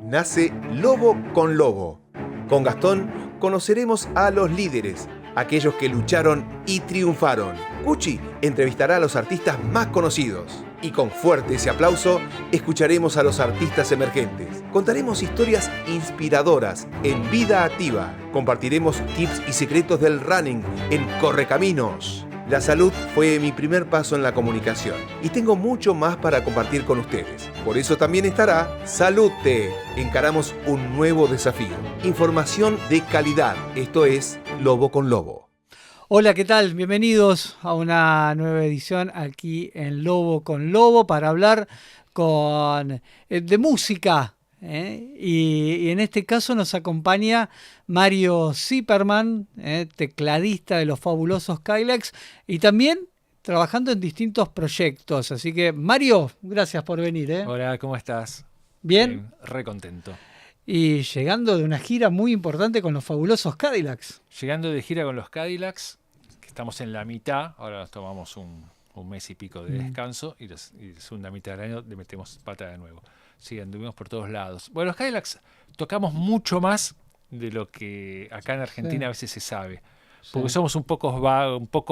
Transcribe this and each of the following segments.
nace Lobo con Lobo. Con Gastón conoceremos a los líderes, aquellos que lucharon y triunfaron. Cuchi entrevistará a los artistas más conocidos. Y con fuerte ese aplauso, escucharemos a los artistas emergentes. Contaremos historias inspiradoras en Vida Activa. Compartiremos tips y secretos del running en Correcaminos. La salud fue mi primer paso en la comunicación y tengo mucho más para compartir con ustedes. Por eso también estará Salute. Encaramos un nuevo desafío. Información de calidad. Esto es Lobo con Lobo. Hola, ¿qué tal? Bienvenidos a una nueva edición aquí en Lobo con Lobo para hablar de música. Y en este caso nos acompaña Mario Zipperman, tecladista de los fabulosos Skylax y también trabajando en distintos proyectos. Así que, Mario, gracias por venir. Hola, ¿cómo estás? ¿Bien? Re contento. Y llegando de una gira muy importante con los fabulosos Cadillacs. Llegando de gira con los Cadillacs, que estamos en la mitad, ahora nos tomamos un mes y pico de descanso y la segunda mitad del año le metemos pata de nuevo. Sí, anduvimos por todos lados. Bueno, los Cadillacs tocamos mucho más de lo que acá en Argentina a veces se sabe, porque somos un poco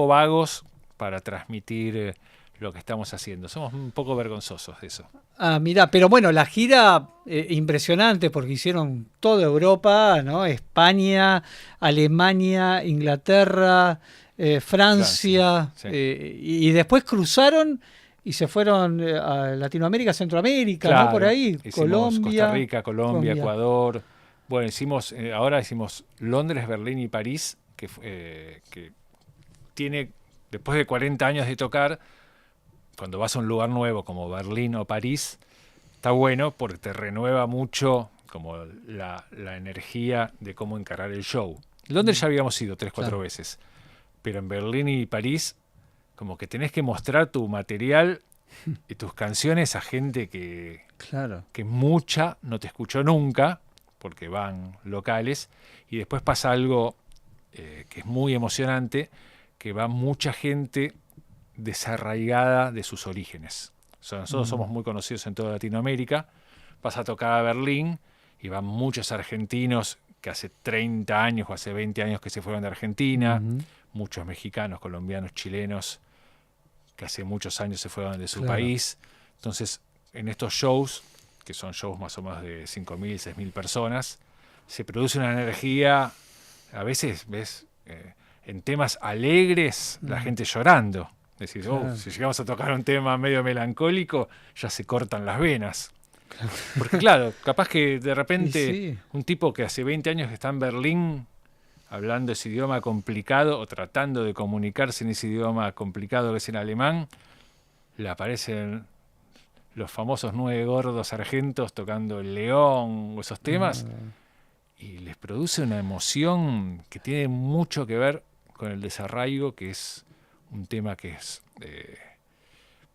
vagos para transmitir lo que estamos haciendo. Somos un poco vergonzosos de eso. Ah, mirá, pero bueno, la gira impresionante porque hicieron toda Europa, ¿no? España, Alemania, Inglaterra, Francia, sí. Y después cruzaron y se fueron a Latinoamérica, Centroamérica, claro, ¿no? Por ahí, Colombia. Costa Rica, Colombia, Ecuador. Bueno, ahora hicimos Londres, Berlín y París, que tiene, después de 40 años de tocar, cuando vas a un lugar nuevo como Berlín o París, está bueno porque te renueva mucho como la energía de cómo encarar el show. Londres ya habíamos ido 3-4 veces, pero en Berlín y París como que tenés que mostrar tu material y tus canciones a gente que mucha no te escuchó nunca, porque van locales, y después pasa algo que es muy emocionante, que va mucha gente desarraigada de sus orígenes. Nosotros somos muy conocidos en toda Latinoamérica, vas a tocar a Berlín y van muchos argentinos que hace 30 años o hace 20 años que se fueron de Argentina, muchos mexicanos, colombianos, chilenos, que hace muchos años se fueron de su país. Entonces, en estos shows, que son shows más o menos de 5.000, 6.000 personas, se produce una energía, a veces ves en temas alegres la gente llorando. Es decir, si llegamos a tocar un tema medio melancólico, ya se cortan las venas. Porque claro, capaz que de repente un tipo que hace 20 años que está en Berlín hablando ese idioma complicado o tratando de comunicarse en ese idioma complicado que es el alemán, le aparecen los famosos 9 gordos argentos tocando el León o esos temas y les produce una emoción que tiene mucho que ver con el desarraigo, que es un tema que es,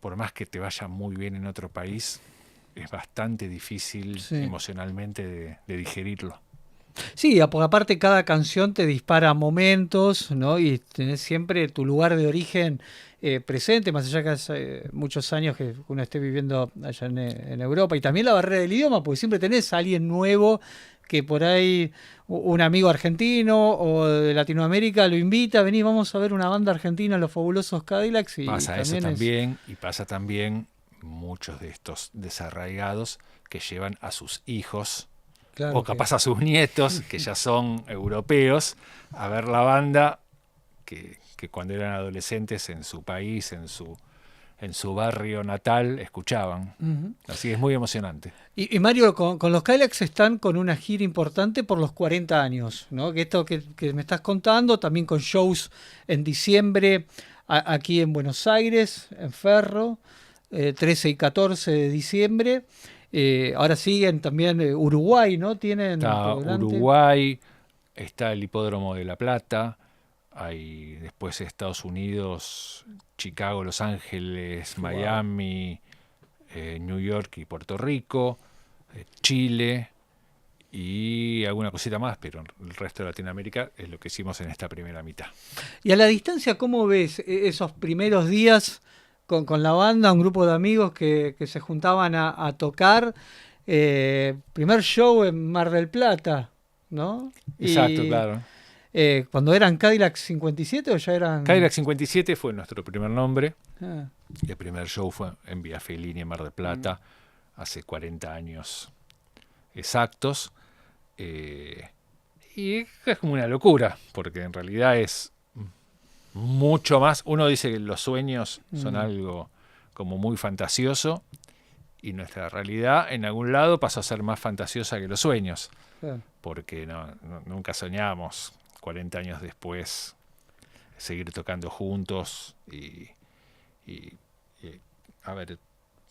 por más que te vaya muy bien en otro país, es bastante difícil emocionalmente de digerirlo. Sí, porque aparte cada canción te dispara momentos, ¿no? Y tenés siempre tu lugar de origen presente, más allá que hace muchos años que uno esté viviendo allá en Europa. Y también la barrera del idioma, porque siempre tenés a alguien nuevo que por ahí, un amigo argentino o de Latinoamérica lo invita, vení, vamos a ver una banda argentina, los fabulosos Cadillacs. Y pasa eso también, y pasa también muchos de estos desarraigados que llevan a sus hijos, o capaz a sus nietos, que ya son europeos, a ver la banda que cuando eran adolescentes en su país, en su barrio natal, escuchaban. Así que es muy emocionante. Y Mario, con los Cadillacs están con una gira importante por los 40 años, ¿no? Que esto que me estás contando, también con shows en diciembre aquí en Buenos Aires, en Ferro, 13 y 14 de diciembre. Ahora siguen también Uruguay, ¿no? Tienen Uruguay, está el Hipódromo de La Plata, hay después Estados Unidos, Chicago, Los Ángeles, Miami, New York y Puerto Rico, Chile y alguna cosita más, pero el resto de Latinoamérica es lo que hicimos en esta primera mitad. Y a la distancia, ¿cómo ves esos primeros días con la banda, un grupo de amigos que se juntaban a tocar? Primer show en Mar del Plata, ¿no? Exacto, claro. ¿Cuando eran Cadillac 57 o ya eran...? Cadillac 57 fue nuestro primer nombre. Ah, El primer show fue en Vía Fellini, en Mar del Plata, hace 40 años exactos. Y es como una locura, porque en realidad es mucho más. Uno dice que los sueños son algo como muy fantasioso, y nuestra realidad en algún lado pasó a ser más fantasiosa que los sueños, claro. porque nunca soñamos 40 años después seguir tocando juntos y haber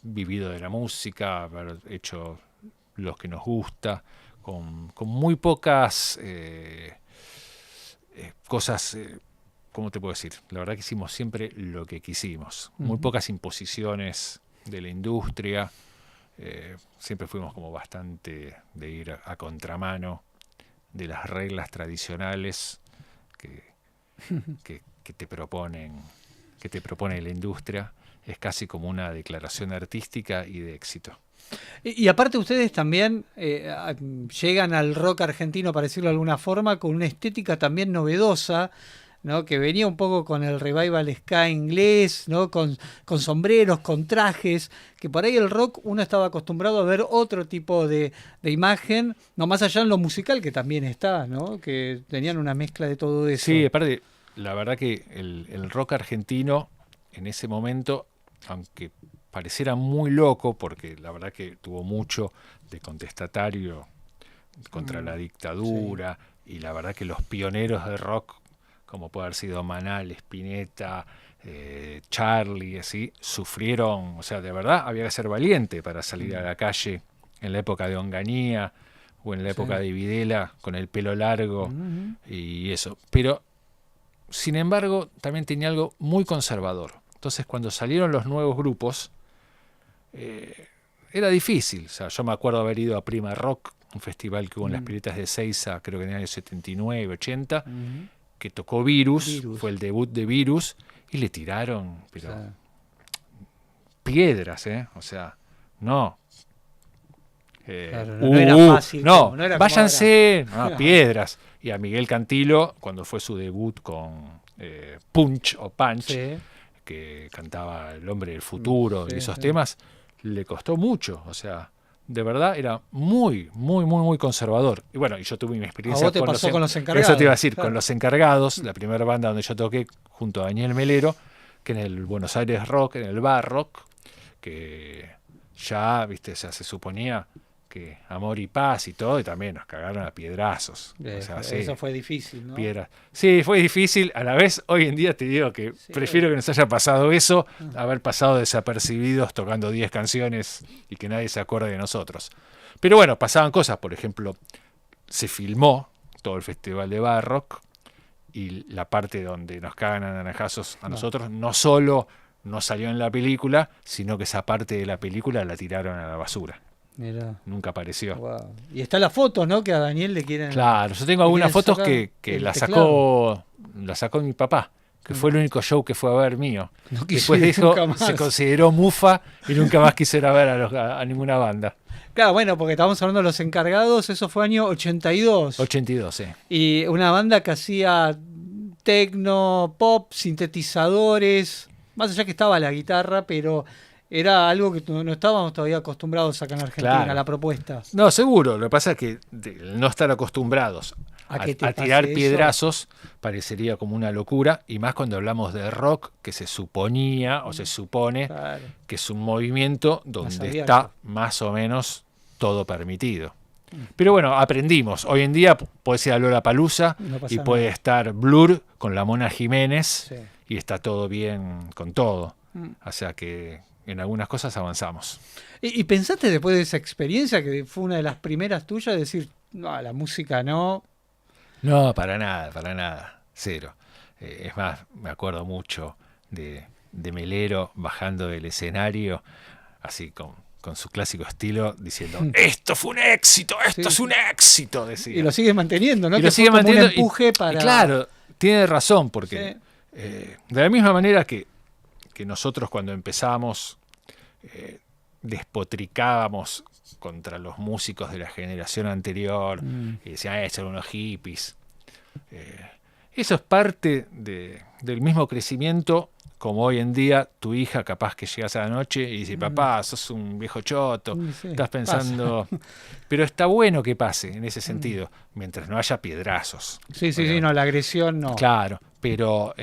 vivido de la música, haber hecho lo que nos gusta, con muy pocas cosas, ¿cómo te puedo decir? La verdad que hicimos siempre lo que quisimos, muy pocas imposiciones de la industria, siempre fuimos como bastante de ir a contramano de las reglas tradicionales que te propone la industria. Es casi como una declaración artística y de éxito. Y aparte ustedes también llegan al rock argentino, para decirlo de alguna forma, con una estética también novedosa, ¿no? Que venía un poco con el revival ska inglés, ¿no? Con sombreros, con trajes, que por ahí el rock uno estaba acostumbrado a ver otro tipo de imagen, no más allá en lo musical que también está, ¿no? Que tenían una mezcla de todo eso. Sí, aparte, la verdad que el rock argentino en ese momento, aunque pareciera muy loco, porque la verdad que tuvo mucho de contestatario contra la dictadura, sí. Y la verdad que los pioneros del rock, como puede haber sido Manal, Spinetta, Charlie, así, sufrieron, o sea, de verdad había que ser valiente para salir a la calle en la época de Onganía o en la época de Videla, con el pelo largo y eso. Pero, sin embargo, también tenía algo muy conservador. Entonces, cuando salieron los nuevos grupos, era difícil. O sea, yo me acuerdo haber ido a Prima Rock, un festival que hubo en las Piletas de Seiza, creo que en el año 79, 80, que tocó Virus, fue el debut de Virus, y le tiraron piedras, o sea, no. Claro, no era fácil. No, no era váyanse, no, piedras. Y a Miguel Cantilo, cuando fue su debut con Punch o Punch, que cantaba El hombre del futuro y esos temas, le costó mucho, o sea, de verdad era muy, muy, muy, muy conservador. Y bueno, y yo tuve mi experiencia ¿A vos te pasó con los encargados? Eso te iba a decir, con los encargados, la primera banda donde yo toqué junto a Daniel Melero, que en el Buenos Aires Rock, en el Bar Rock, que ya, viste, ya se suponía que amor y paz y todo, y también nos cagaron a piedrazos. O sea, eso fue difícil, ¿no? Sí, fue difícil. A la vez, hoy en día te digo que prefiero que nos haya pasado eso, haber pasado desapercibidos tocando 10 canciones y que nadie se acuerde de nosotros. Pero bueno, pasaban cosas. Por ejemplo, se filmó todo el Festival de Barrock y la parte donde nos cagan a naranjazos a nosotros no solo no salió en la película, sino que esa parte de la película la tiraron a la basura. Mirá. Nunca apareció. Wow. Y está la foto, ¿no? Que a Daniel le quieren... Yo tengo algunas fotos que la sacó mi papá, que fue el único show que fue a ver mío. No después de eso se consideró mufa y nunca más quiso ir a ver a ninguna banda. Claro, bueno, porque estábamos hablando de Los Encargados, eso fue año 82. 82, sí. Y una banda que hacía tecno, pop, sintetizadores, más allá que estaba la guitarra, pero... Era algo que no estábamos todavía acostumbrados acá en Argentina, la propuesta. No, seguro. Lo que pasa es que no estar acostumbrados a tirar piedrazos parecería como una locura, y más cuando hablamos de rock, que se suponía o se supone que es un movimiento donde está más o menos todo permitido. Pero bueno, aprendimos. Hoy en día puede ser Lollapalooza y puede estar Blur con la Mona Jiménez y está todo bien con todo. O sea que... en algunas cosas avanzamos. ¿Y pensaste después de esa experiencia, que fue una de las primeras tuyas, decir, no, la música no? No, para nada, cero. Es más, me acuerdo mucho de Melero bajando del escenario, así con su clásico estilo, diciendo, esto fue un éxito, esto es un éxito, decía. Y lo sigue manteniendo, ¿no? Y lo sigue manteniendo. Un empuje para... Y claro, tiene razón, porque de la misma manera que nosotros cuando empezamos despotricábamos contra los músicos de la generación anterior, y decían, son unos hippies. Eso es parte del mismo crecimiento, como hoy en día tu hija capaz que llegas a la noche y dice, papá, sos un viejo choto, Sí, estás pensando... Pero está bueno que pase en ese sentido, mientras no haya piedrazos. Sí, no, la agresión no. Claro, pero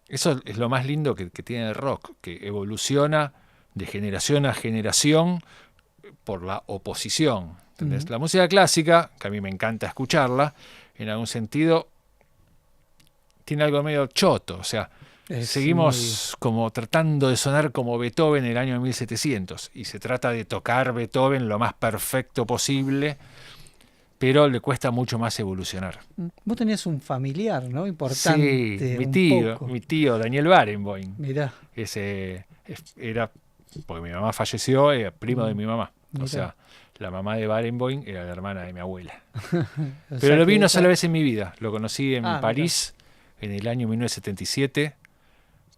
eso es lo más lindo que tiene el rock, que evoluciona de generación a generación por la oposición. ¿Entendés? La música clásica, que a mí me encanta escucharla, en algún sentido tiene algo medio choto, o sea, seguimos como tratando de sonar como Beethoven en el año 1700 y se trata de tocar Beethoven lo más perfecto posible, pero le cuesta mucho más evolucionar. Vos tenías un familiar, ¿no? Importante. Sí, mi tío Daniel Barenboim. Mirá. Ese era, porque mi mamá falleció, era primo de mi mamá. Mirá. O sea, la mamá de Barenboim era la hermana de mi abuela. O Pero sea lo vi que una esa- sola vez en mi vida. Lo conocí en Ah, París en el año 1977,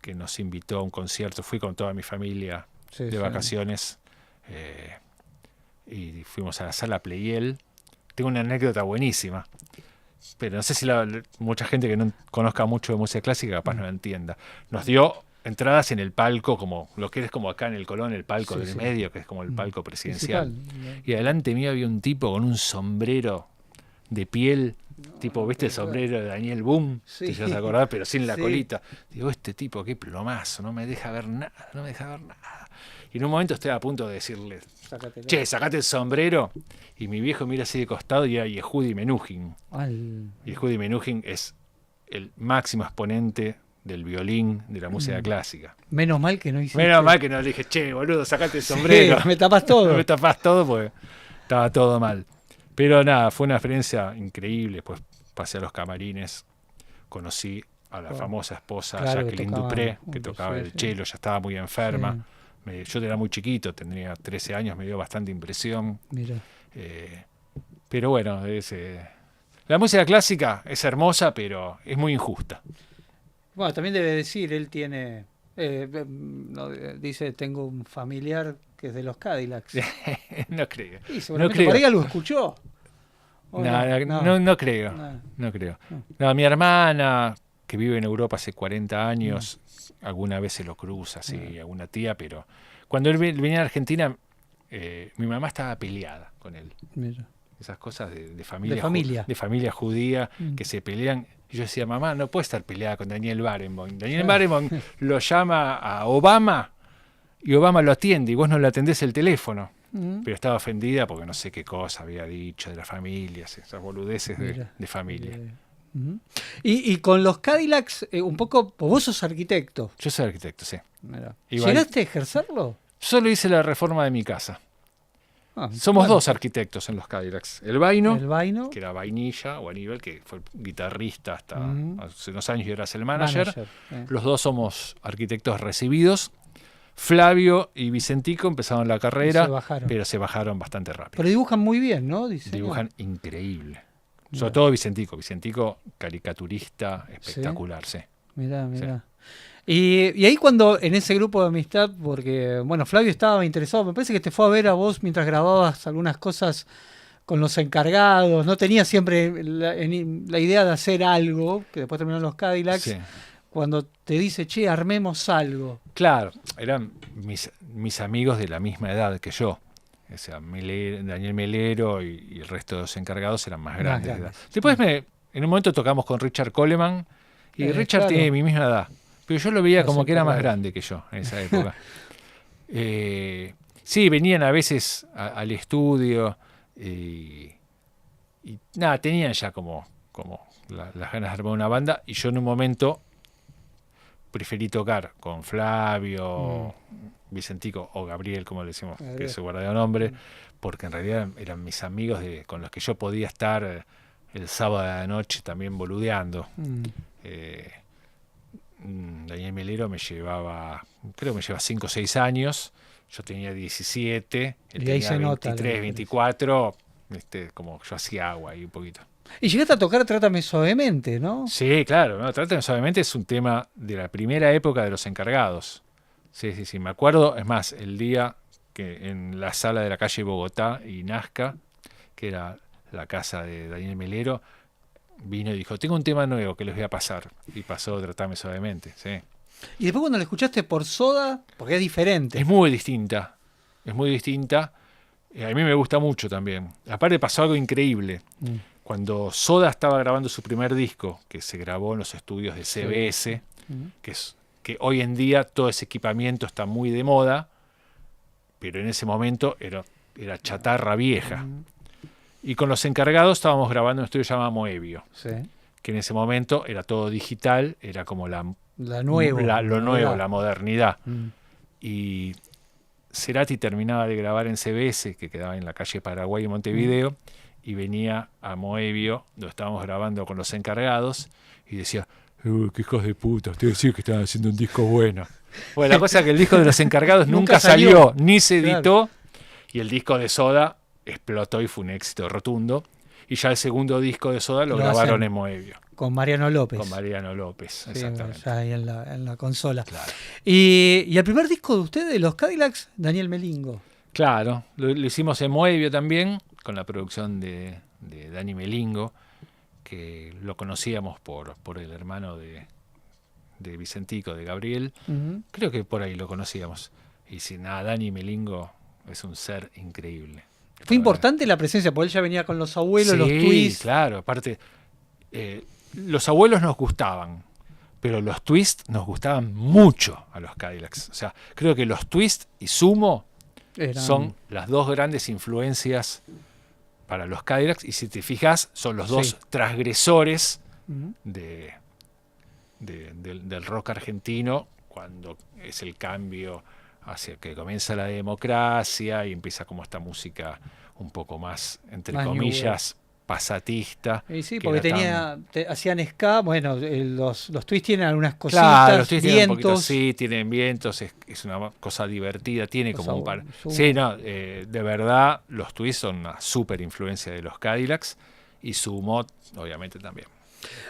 que nos invitó a un concierto. Fui con toda mi familia Sí, de sí. vacaciones y fuimos a la sala Pleyel. Tengo una anécdota buenísima, pero no sé si mucha gente que no conozca mucho de música clásica capaz no la entienda. Nos dio entradas en el palco, como lo que es como acá en el Colón, el palco Sí, del sí. medio, que es como el palco presidencial. Principal. Y adelante mío había un tipo con un sombrero de piel, tipo, ¿viste el sombrero de Daniel Boom? Sí. Te llegas a acordar, pero sin la Sí. colita. Digo, este tipo, qué plomazo, no me deja ver nada, no me deja ver nada. Y en un momento estoy a punto de decirle, Sácatelo. che, sacate el sombrero. Y mi viejo mira así de costado y era Yehudi Menuhin. Yehudi Menuhin es el máximo exponente del violín de la música clásica. Menos mal que no hiciste. Menos mal que no le dije, che, boludo, sacate el sombrero. Sí, me tapas todo. Me tapás todo porque estaba todo mal. Pero nada, fue una experiencia increíble. Después pasé a los camarines, conocí a la famosa esposa Claro, que Jacqueline tocaba- Dupré, que tocaba sí, el sí. cello, ya estaba muy enferma. Sí. Yo era muy chiquito, tendría 13 años, me dio bastante impresión. Mira. Pero bueno, la música clásica es hermosa, pero es muy injusta. Bueno, también debe decir, él tiene. Dice, tengo un familiar que es de los Cadillacs. No creo. Y seguramente creo. por ahí algo escuchó. ¿O No creo. No. No creo. No, mi hermana, que vive en Europa hace 40 años, alguna vez se lo cruza, sí, alguna tía, pero cuando él venía a Argentina, mi mamá estaba peleada con él. Mira. Esas cosas de familia, De familia. de familia judía que se pelean. Y yo decía, mamá, no puede estar peleada con Daniel Barenboim. Daniel Barenboim lo llama a Obama y Obama lo atiende y vos no le atendés el teléfono. Pero estaba ofendida porque no sé qué cosa había dicho de las familias, esas boludeces de familia. Y con los Cadillacs, un poco, vos sos arquitecto. Yo soy arquitecto, sí. Mira. Igual- ¿Llegaste a ejercerlo? Solo hice la reforma de mi casa. Ah, Somos bueno. dos arquitectos en los Cadillacs. El Vaino, El Vaino. que era Vainilla o Aníbal, que fue guitarrista hasta Ujú. hace unos años y ahora es el manager. eh. Los dos somos arquitectos recibidos. Flavio y Vicentico empezaron la carrera, Se bajaron. pero se bajaron bastante rápido. Pero dibujan muy bien, ¿no? Diseñan. Dibujan increíble. Mira. Sobre todo Vicentico. Vicentico, caricaturista, espectacular, sí. Mirá. Y ahí cuando, en ese grupo de amistad, porque, bueno, Flavio estaba interesado, me parece que te fue a ver a vos mientras grababas algunas cosas con los encargados, no tenía siempre la idea de hacer algo, que después terminaron los Cadillacs, Sí. cuando te dice, che, armemos algo. Claro, eran mis amigos de la misma edad que yo. O sea, Daniel Melero y el resto de los encargados eran más grandes. de edad. grandes. Después en un momento tocamos con Richard Coleman y Richard claro. tiene mi misma edad. Pero yo lo veía Los como que era más encargados. grande que yo en esa época. Sí, venían a veces al estudio y nada, tenían ya como las ganas de armar una banda y yo en un momento preferí tocar con Flavio, Vicentico o Gabriel, como le decimos, Gabriel. que es su verdadero nombre, porque en realidad eran mis amigos con los que yo podía estar el sábado de la noche también boludeando. Daniel Melero me llevaba, creo que me lleva 5 o 6 años, yo tenía 17, él Y ahí tenía se nota la 23, diferencia. 24, como yo hacía agua ahí un poquito. Y llegaste a tocar Trátame Suavemente, ¿no? Sí, claro, ¿no? Trátame Suavemente es un tema de la primera época de los encargados. Sí, me acuerdo, es más, el día que en la sala de la calle Bogotá y Nazca, que era la casa de Daniel Melero, vino y dijo, tengo un tema nuevo que les voy a pasar. Y pasó Tratame Suavemente, sí. Y después cuando la escuchaste por Soda, porque es diferente. Es muy distinta, es muy distinta. A mí me gusta mucho también. Aparte pasó algo increíble. Cuando Soda estaba grabando su primer disco, que se grabó en los estudios de CBS, que hoy en día todo ese equipamiento está muy de moda, pero en ese momento era chatarra vieja. Y con los encargados estábamos grabando en un estudio llamado Moebio, que en ese momento era todo digital, era como lo nuevo, la modernidad. Y Cerati terminaba de grabar en CBS, que quedaba en la calle Paraguay en Montevideo, y venía a Moebio, donde estábamos grabando con los encargados, y decía, qué hijos de puta, ustedes decían que estaban haciendo un disco bueno. Bueno, la cosa es que el disco de los encargados nunca salió, ni se editó, y el disco de Soda explotó y fue un éxito rotundo. Y ya el segundo disco de Soda lo grabaron en Moebio. Con Mariano López. Con Mariano López, exactamente. Ya ahí en la consola. Claro. Y el primer disco de ustedes, los Cadillacs, Daniel Melingo. Claro, lo hicimos en Moebio también, con la producción de Dani Melingo, que lo conocíamos por el hermano de Vicentico, de Gabriel. Creo que por ahí lo conocíamos. Y si nada, Dani Melingo es un ser increíble. Fue importante la presencia, porque él ya venía con los abuelos, sí, los twists. Claro, aparte, los abuelos nos gustaban, pero los twists nos gustaban mucho a los Cadillacs. O sea, creo que los twists y Sumo son las dos grandes influencias para los Cadillacs, y si te fijas, son los dos transgresores del rock argentino, cuando es el cambio hacia que comienza la democracia y empieza como esta música un poco más, entre comillas, pasatista. Sí, porque hacían ska, bueno, los twists tienen algunas cositas, claro, los twists vientos. Tienen un poquito, sí, tienen vientos, es una cosa divertida, tiene como un par. Sí, no, de verdad, los twists son una súper influencia de los Cadillacs, y Sumo, obviamente, también.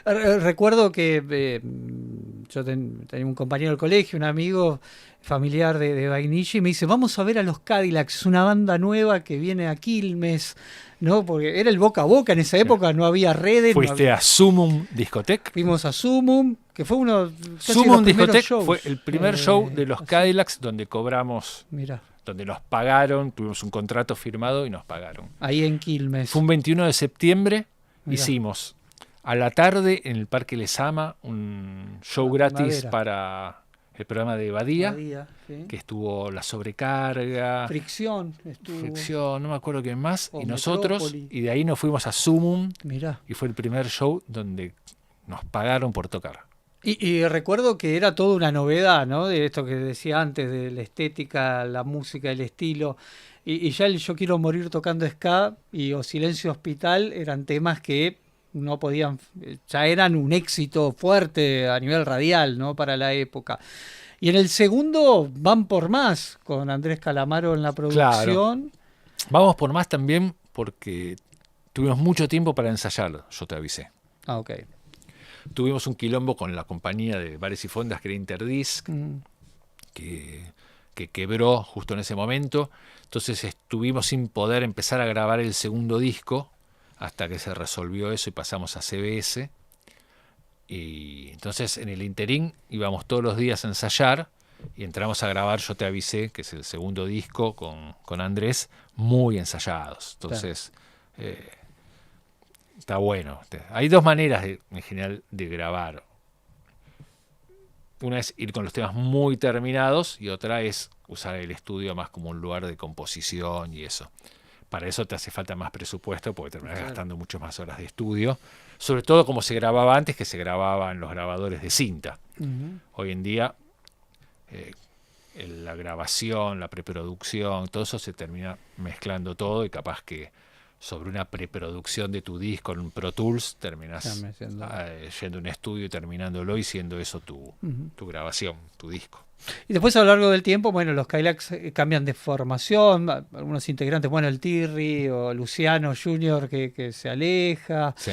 Recuerdo que yo tenía un compañero del colegio, un amigo familiar de Vainilla, y me dice, vamos a ver a los Cadillacs, es una banda nueva que viene a Quilmes, ¿no? Porque era el boca a boca en esa época, no había redes. ¿Fuiste a Sumum Discotec? Fuimos a Sumum, que fue uno Sumum Discotec fue el primer show de los Cadillacs donde cobramos, donde nos pagaron, tuvimos un contrato firmado y nos pagaron. Ahí en Quilmes. Fue un 21 de septiembre, hicimos a la tarde en el Parque Lezama un show gratis para el programa de Badía, que estuvo La Sobrecarga, Fricción, no me acuerdo quién más, y nosotros, y de ahí nos fuimos a Sumum, y fue el primer show donde nos pagaron por tocar. Y recuerdo que era toda una novedad, ¿no? De esto que decía antes, de la estética, la música, el estilo. Y ya el Yo Quiero Morir tocando ska y O Silencio Hospital eran temas que no podían, ya eran un éxito fuerte a nivel radial, ¿no? Para la época. Y en el segundo van por más, con Andrés Calamaro en la producción. Claro. Vamos por más también porque tuvimos mucho tiempo para ensayar, Yo Te Avisé. Ah, ok. Tuvimos un quilombo con la compañía de bares y fondas que era Interdisc, que quebró justo en ese momento. Entonces estuvimos sin poder empezar a grabar el segundo disco hasta que se resolvió eso y pasamos a CBS. Y entonces en el interín íbamos todos los días a ensayar y entramos a grabar Yo Te Avisé, que es el segundo disco con Andrés, muy ensayados. Entonces está bueno. Hay dos maneras en general de grabar. Una es ir con los temas muy terminados y otra es usar el estudio más como un lugar de composición y eso. Para eso te hace falta más presupuesto porque terminas gastando muchas más horas de estudio. Sobre todo como se grababa antes, que se grababa en los grabadores de cinta. Hoy en día la grabación, la preproducción, todo eso se termina mezclando todo y capaz que sobre una preproducción de tu disco en un Pro Tools terminas yendo a un estudio y terminándolo y siendo eso tu grabación, tu disco. Y después a lo largo del tiempo, bueno, los Cadillacs cambian de formación, algunos integrantes, bueno, el Tirri o Luciano Junior que se aleja. Sí.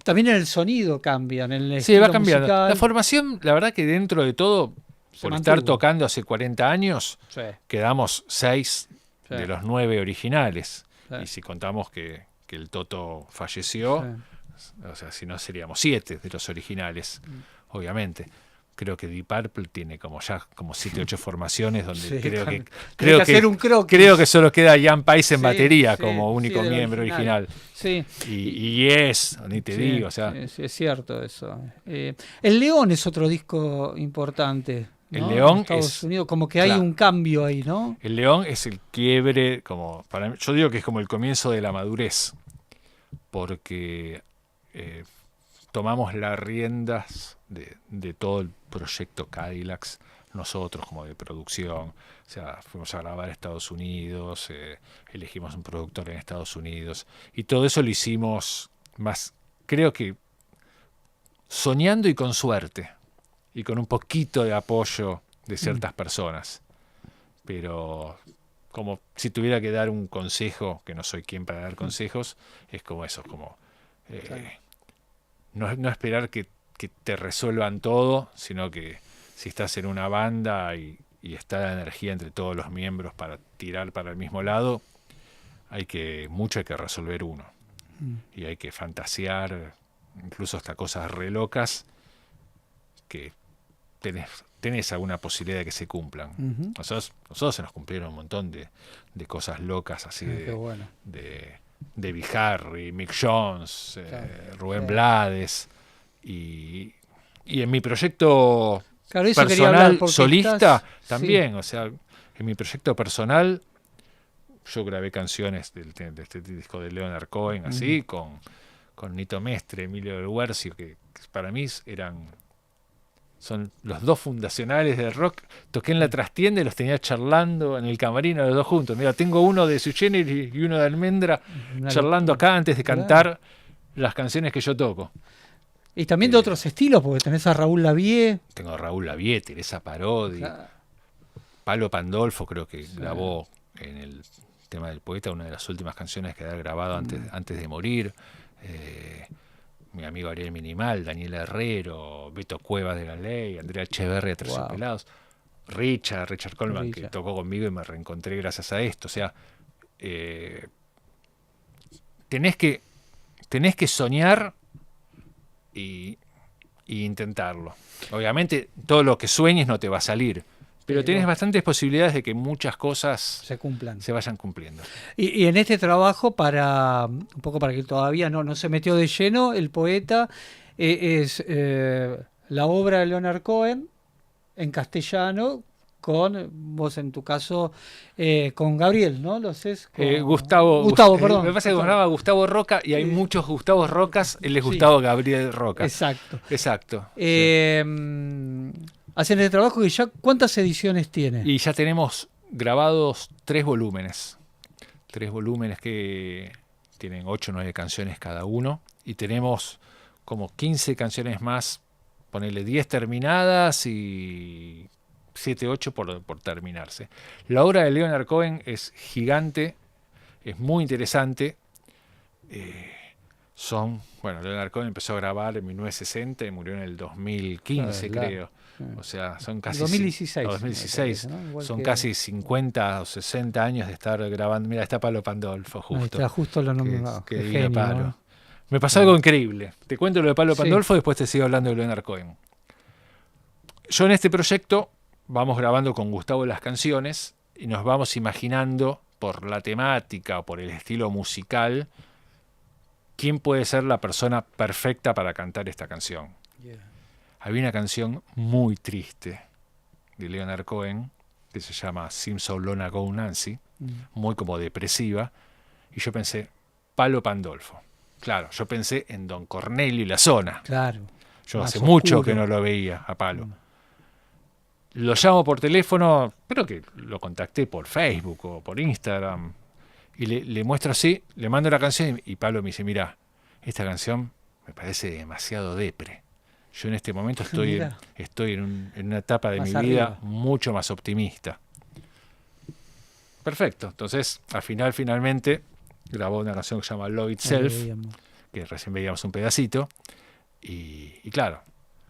También en el sonido cambian, en el estilo va cambiando. Musical. La formación, la verdad que dentro de todo por mantuvo. estar tocando hace 40 años, Sí, quedamos 6 sí, de los 9 originales. sí, Y si contamos que el Toto falleció, sí. o sea, si no seríamos 7 de los originales, obviamente. Creo que Deep Purple tiene como 7, 8 formaciones donde Sí, creo tiene que hacer un croquis. creo que solo queda Ian Paice en Sí, batería sí, como único sí, del miembro original. Sí. Y ni te Sí, digo, o sea, sí, sí, es cierto eso. El León es otro disco importante, ¿no? El León En Estados es- Unidos, como que hay claro. un cambio ahí, ¿no? el León es el quiebre, como para mí, yo digo que es como el comienzo de la madurez, porque tomamos las riendas de todo el proyecto Cadillacs, nosotros como de producción. O sea, fuimos a grabar a Estados Unidos, elegimos un productor en Estados Unidos, y todo eso lo hicimos más, creo que soñando y con suerte, y con un poquito de apoyo de ciertas personas. Pero como si tuviera que dar un consejo, que no soy quien para dar consejos, es como eso, como Claro. no esperar que te resuelvan todo, sino que si estás en una banda y está la energía entre todos los miembros para tirar para el mismo lado, hay que resolver uno. Y hay que fantasear, incluso hasta cosas re locas, que tenés alguna posibilidad de que se cumplan. Ujú. Nosotros se nos cumplieron un montón de cosas locas, así Qué bueno. de Debbie Harry, Mick Jones, Claro. Rubén Sí. Blades, y en mi proyecto Claro, eso quería hablar, personal porque solista estás- también, o sea, en mi proyecto personal yo grabé canciones de este disco de Leonard Cohen, así, con Nito Mestre, Emilio del Guercio, que para mí son los dos fundacionales del rock. Toqué en la trastienda y los tenía charlando en el camerino los dos juntos. Mira, tengo uno de Sui Generis y uno de Almendra Una charlando locura. acá antes de cantar las canciones que yo toco. Y también de otros estilos, porque tenés a Raúl Lavie. Tengo a Raúl Lavie, Teresa Parodi, Claro. Palo Pandolfo, creo que grabó en el tema del poeta una de las últimas canciones que había grabado antes de morir. Mi amigo Ariel Minimal, Daniel Herrero, Beto Cuevas de la Ley, Andrea Echeverri de Terciopelados, Richard Coleman, que tocó conmigo y me reencontré gracias a esto. O sea, tenés que soñar y intentarlo. Obviamente todo lo que sueñes no te va a salir, pero tienes bastantes posibilidades de que muchas cosas Se cumplan. se vayan cumpliendo. Y en este trabajo, un poco para que todavía no se metió de lleno, el poeta es la obra de Leonard Cohen en castellano, con vos en tu caso, con Gabriel, ¿no? Lo haces con Gustavo, perdón. me pasa que llamaba Gustavo Roca y hay muchos Gustavos Rocas, él es Sí. Gustavo Gabriel Roca. Exacto. Exacto. Hacen el trabajo que ya, ¿cuántas ediciones tiene? Y ya tenemos grabados 3 volúmenes. 3 volúmenes que tienen 8 o 9 canciones cada uno. Y tenemos como 15 canciones más, ponerle 10 terminadas y 7, 8 por terminarse. La obra de Leonard Cohen es gigante, es muy interesante. Leonard Cohen empezó a grabar en 1960 y murió en el 2015, Claro. creo. O sea, son casi 2016. 2016. me parece, ¿no? Igual Son que- casi 50 o 60 años de estar grabando. Mira, está Palo Pandolfo, Ahí justo. está, justo lo nombraba. Que Qué divino genio, Palo. ¿no? Me pasó algo increíble. Te cuento lo de Palo Sí. Pandolfo, después te sigo hablando de Leonard Cohen. Yo en este proyecto vamos grabando con Gustavo las canciones y nos vamos imaginando por la temática o por el estilo musical quién puede ser la persona perfecta para cantar esta canción. Había una canción muy triste de Leonard Cohen que se llama Seems So Long Ago Nancy, muy como depresiva, y yo pensé, Palo Pandolfo. Claro, yo pensé en Don Cornelio y la zona. Claro. Yo Más hace mucho oscuro. que no lo veía a Palo. Lo llamo por teléfono, creo que lo contacté por Facebook o por Instagram, y le muestro así, le mando la canción y Palo me dice, mira, esta canción me parece demasiado depre. Yo en este momento estoy en una etapa de Más mi vida arriba. mucho más optimista. Perfecto, entonces finalmente grabó una canción que se llama Love Itself, que recién veíamos un pedacito, y claro,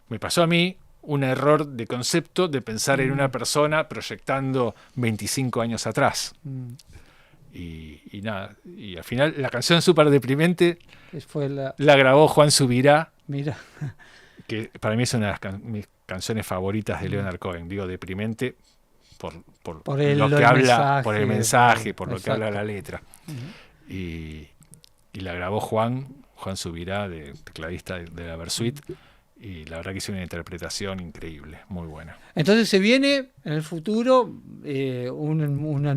me pasó a mí, un error de concepto de pensar en una persona proyectando 25 años atrás. Y nada, y al final la canción súper deprimente Fue la grabó Juan Subirá, Mira. que para mí es una de mis canciones favoritas de Leonard Cohen. Digo deprimente por lo que habla, por el mensaje, por lo que habla la letra. Y la grabó Juan Subirá, tecladista de la Versuit, y la verdad que hizo una interpretación increíble, muy buena. Entonces se viene en el futuro un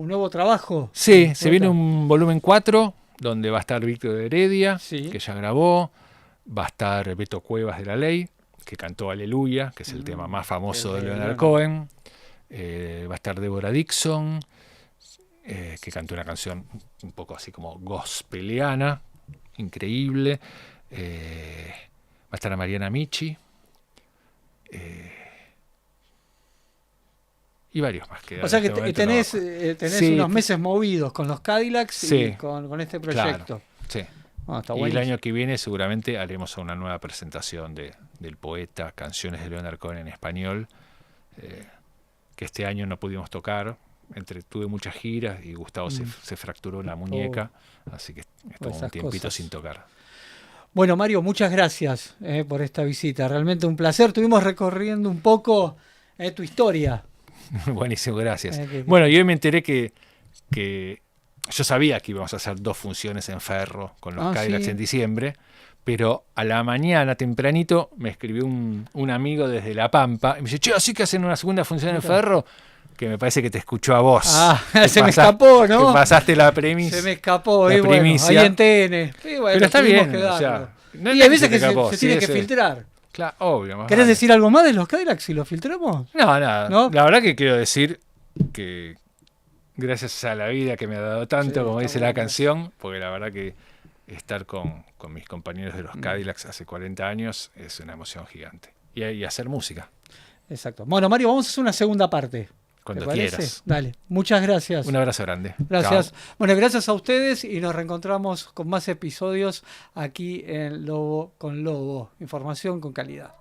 nuevo trabajo. Sí, se viene un volumen 4 donde va a estar Víctor Heredia, Sí. que ya grabó, va a estar Beto Cuevas de La Ley, que cantó Aleluya, que es el tema más famoso de Leonard Cohen, va a estar Deborah Dixon, que cantó una canción un poco así como gospeliana, increíble, va a estar a Mariana Michi, y varios más. O sea que tenés sí, unos meses movidos con los Cadillacs sí, y con este proyecto. Claro, sí. Está Y buenísimo. el año que viene seguramente haremos una nueva presentación del poeta, canciones de Leonard Cohen en español, que este año no pudimos tocar. Tuve muchas giras y Gustavo se fracturó la muñeca, así que estuvo un tiempito cosas. sin tocar. Bueno, Mario, muchas gracias por esta visita. Realmente un placer. Estuvimos recorriendo un poco tu historia. Buenísimo, gracias. Bueno, y hoy me enteré que yo sabía que íbamos a hacer 2 funciones en Ferro con los Cadillacs ¿sí? en diciembre, pero a la mañana, tempranito, me escribió un amigo desde La Pampa y me dice, che, así que hacen una segunda función en Ferro, que me parece que te escuchó a vos. Se me escapó, ¿no? Que pasaste la premisa. Se me escapó, la primicia. Ahí en TN. Pero está bien, o sea, no y hay veces que se tiene que sí. filtrar. Claro, obvio. ¿Querés decir algo más de los Cadillacs si los filtramos? No, nada. ¿No? La verdad que quiero decir que gracias a la vida que me ha dado tanto, como dice la canción, porque la verdad que estar con mis compañeros de los Cadillacs hace 40 años es una emoción gigante. Y hacer música. Exacto. Bueno, Mario, vamos a hacer una segunda parte. Cuando quieras. Dale, muchas gracias. Un abrazo grande. Gracias. Chao. Bueno, gracias a ustedes y nos reencontramos con más episodios aquí en Lobo con Lobo. Información con calidad.